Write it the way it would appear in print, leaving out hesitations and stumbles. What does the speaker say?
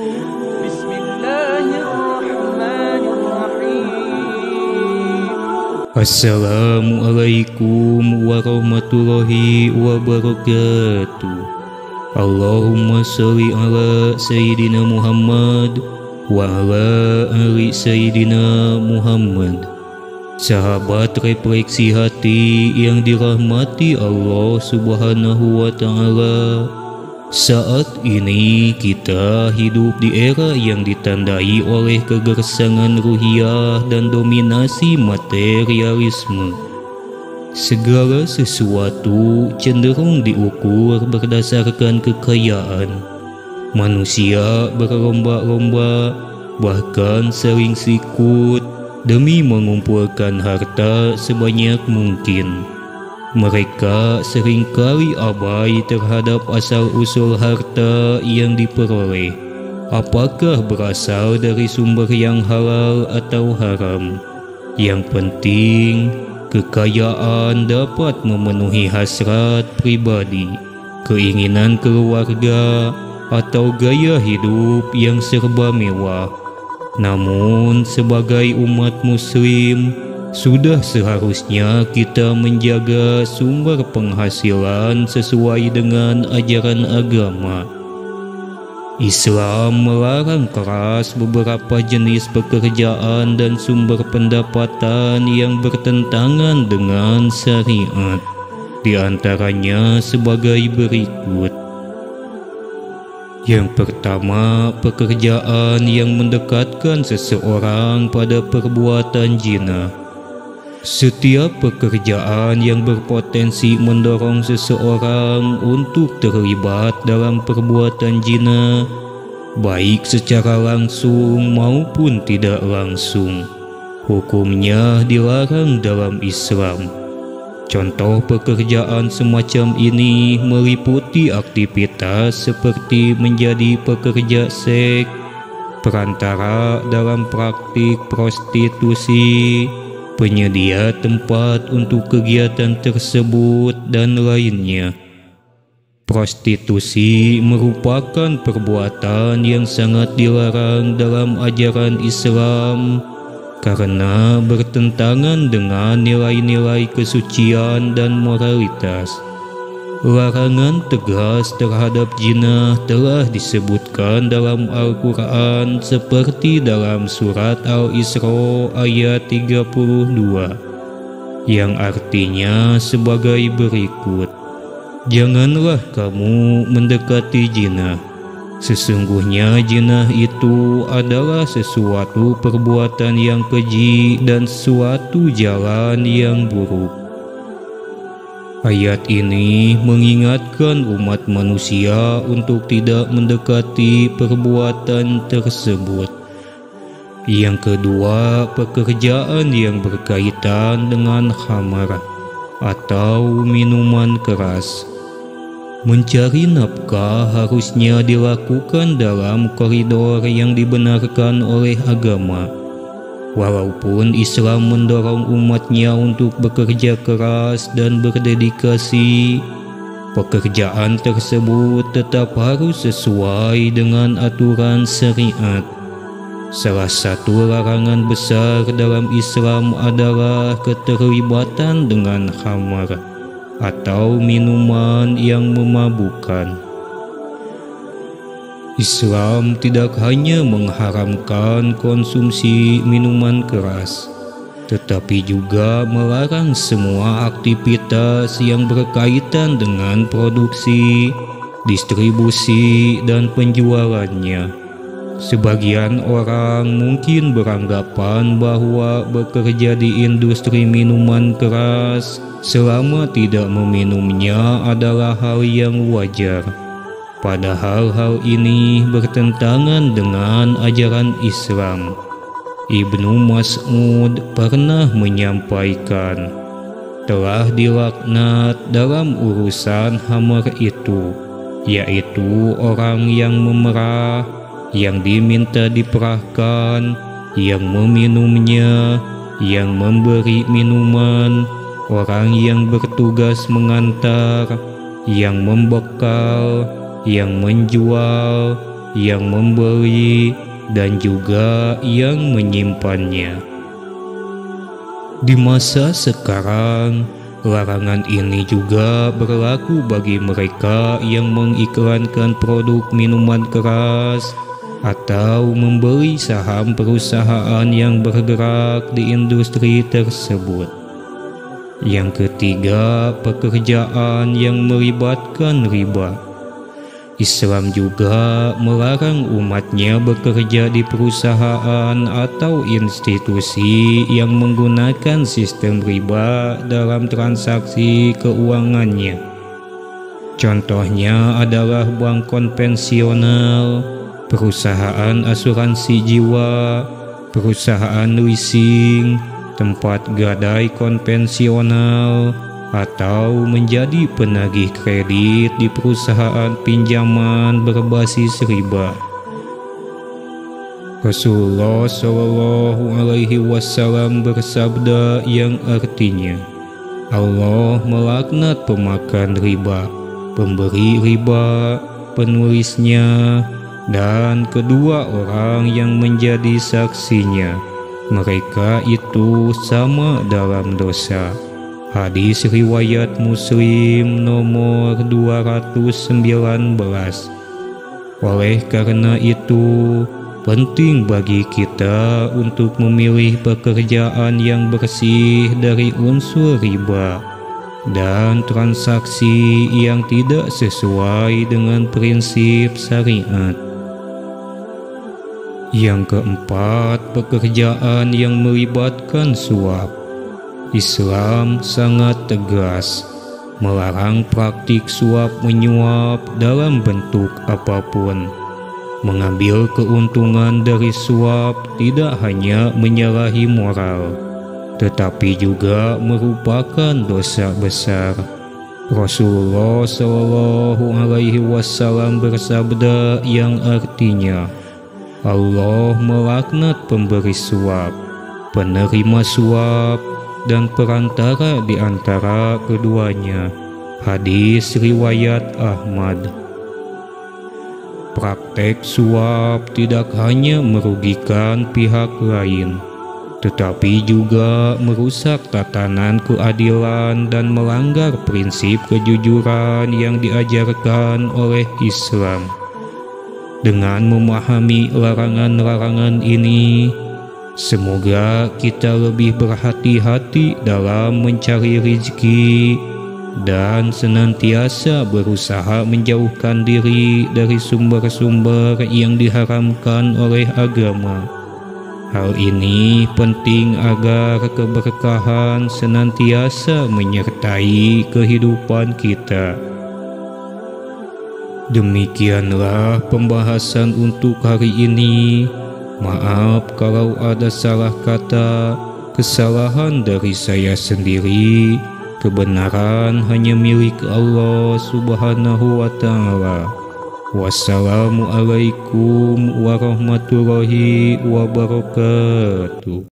Bismillahirrahmanirrahim. Assalamualaikum warahmatullahi wabarakatuh. Allahumma sholli ala Sayyidina Muhammad wa ala ali Sayyidina Muhammad. Sahabat refleksi hati yang dirahmati Allah Subhanahu wa Ta'ala, saat ini kita hidup di era yang ditandai oleh kegersangan ruhiyah dan dominasi materialisme. Segala sesuatu cenderung diukur berdasarkan kekayaan. Manusia berlomba-lomba, bahkan saling sikut demi mengumpulkan harta sebanyak mungkin. Mereka seringkali abai terhadap asal-usul harta yang diperoleh, apakah berasal dari sumber yang halal atau haram. Yang penting, kekayaan dapat memenuhi hasrat pribadi, keinginan keluarga, atau gaya hidup yang serba mewah. Namun, sebagai umat Muslim, sudah seharusnya kita menjaga sumber penghasilan sesuai dengan ajaran agama. Islam melarang keras beberapa jenis pekerjaan dan sumber pendapatan yang bertentangan dengan syariat. Di antaranya sebagai berikut. Yang pertama, pekerjaan yang mendekatkan seseorang pada perbuatan zina. Setiap pekerjaan yang berpotensi mendorong seseorang untuk terlibat dalam perbuatan zina, baik secara langsung maupun tidak langsung, hukumnya dilarang dalam Islam. Contoh pekerjaan semacam ini meliputi aktivitas seperti menjadi pekerja seks, perantara dalam praktik prostitusi, penyedia tempat untuk kegiatan tersebut, dan lainnya. Prostitusi merupakan perbuatan yang sangat dilarang dalam ajaran Islam karena bertentangan dengan nilai-nilai kesucian dan moralitas. Larangan tegas terhadap zina telah disebutkan dalam Al-Quran seperti dalam surat Al-Isra ayat 32, yang artinya sebagai berikut: janganlah kamu mendekati zina. Sesungguhnya zina itu adalah sesuatu perbuatan yang keji dan suatu jalan yang buruk. Ayat ini mengingatkan umat manusia untuk tidak mendekati perbuatan tersebut. Yang kedua, pekerjaan yang berkaitan dengan khamar atau minuman keras. Mencari nafkah harusnya dilakukan dalam koridor yang dibenarkan oleh agama. Walaupun Islam mendorong umatnya untuk bekerja keras dan berdedikasi, pekerjaan tersebut tetap harus sesuai dengan aturan syariat. Salah satu larangan besar dalam Islam adalah keterlibatan dengan khamar atau minuman yang memabukkan. Islam tidak hanya mengharamkan konsumsi minuman keras, tetapi juga melarang semua aktivitas yang berkaitan dengan produksi, distribusi, dan penjualannya. Sebagian orang mungkin beranggapan bahwa bekerja di industri minuman keras selama tidak meminumnya adalah hal yang wajar. Padahal hal ini bertentangan dengan ajaran Islam. Ibnu Mas'ud pernah menyampaikan, telah dilaknat dalam urusan khamar itu, yaitu orang yang memerah, yang diminta diperahkan, yang meminumnya, yang memberi minuman, orang yang bertugas mengantar, yang membekal, yang menjual, yang memberi, dan juga yang menyimpannya. Di masa sekarang, larangan ini juga berlaku bagi mereka yang mengiklankan produk minuman keras atau membeli saham perusahaan yang bergerak di industri tersebut. Yang ketiga, pekerjaan yang melibatkan riba. Islam juga melarang umatnya bekerja di perusahaan atau institusi yang menggunakan sistem riba dalam transaksi keuangannya. Contohnya adalah bank konvensional, perusahaan asuransi jiwa, perusahaan leasing, tempat gadai konvensional, atau menjadi penagih kredit di perusahaan pinjaman berbasis riba. Rasulullah Shallallahu Alaihi Wasallam bersabda yang artinya, Allah melaknat pemakan riba, pemberi riba, penulisnya, dan kedua orang yang menjadi saksinya. Mereka itu sama dalam dosa. Hadis riwayat Muslim nomor 219. Oleh karena itu, penting bagi kita untuk memilih pekerjaan yang bersih dari unsur riba dan transaksi yang tidak sesuai dengan prinsip syariat. Yang keempat, pekerjaan yang melibatkan suap. Islam sangat tegas melarang praktik suap menyuap dalam bentuk apapun. Mengambil keuntungan dari suap tidak hanya menyalahi moral, tetapi juga merupakan dosa besar. Rasulullah Shallallahu Alaihi Wasallam bersabda yang artinya, Allah melaknat pemberi suap, penerima suap, dan perantara di antara keduanya. Hadis riwayat Ahmad. Praktek suap tidak hanya merugikan pihak lain, tetapi juga merusak tatanan keadilan dan melanggar prinsip kejujuran yang diajarkan oleh Islam. Dengan memahami larangan-larangan ini, semoga kita lebih berhati-hati dalam mencari rezeki dan senantiasa berusaha menjauhkan diri dari sumber-sumber yang diharamkan oleh agama. Hal ini penting agar keberkahan senantiasa menyertai kehidupan kita. Demikianlah pembahasan untuk hari ini. Maaf kalau ada salah kata, kesalahan dari saya sendiri. Kebenaran hanya milik Allah Subhanahu wa Ta'ala. Wassalamualaikum warahmatullahi wabarakatuh.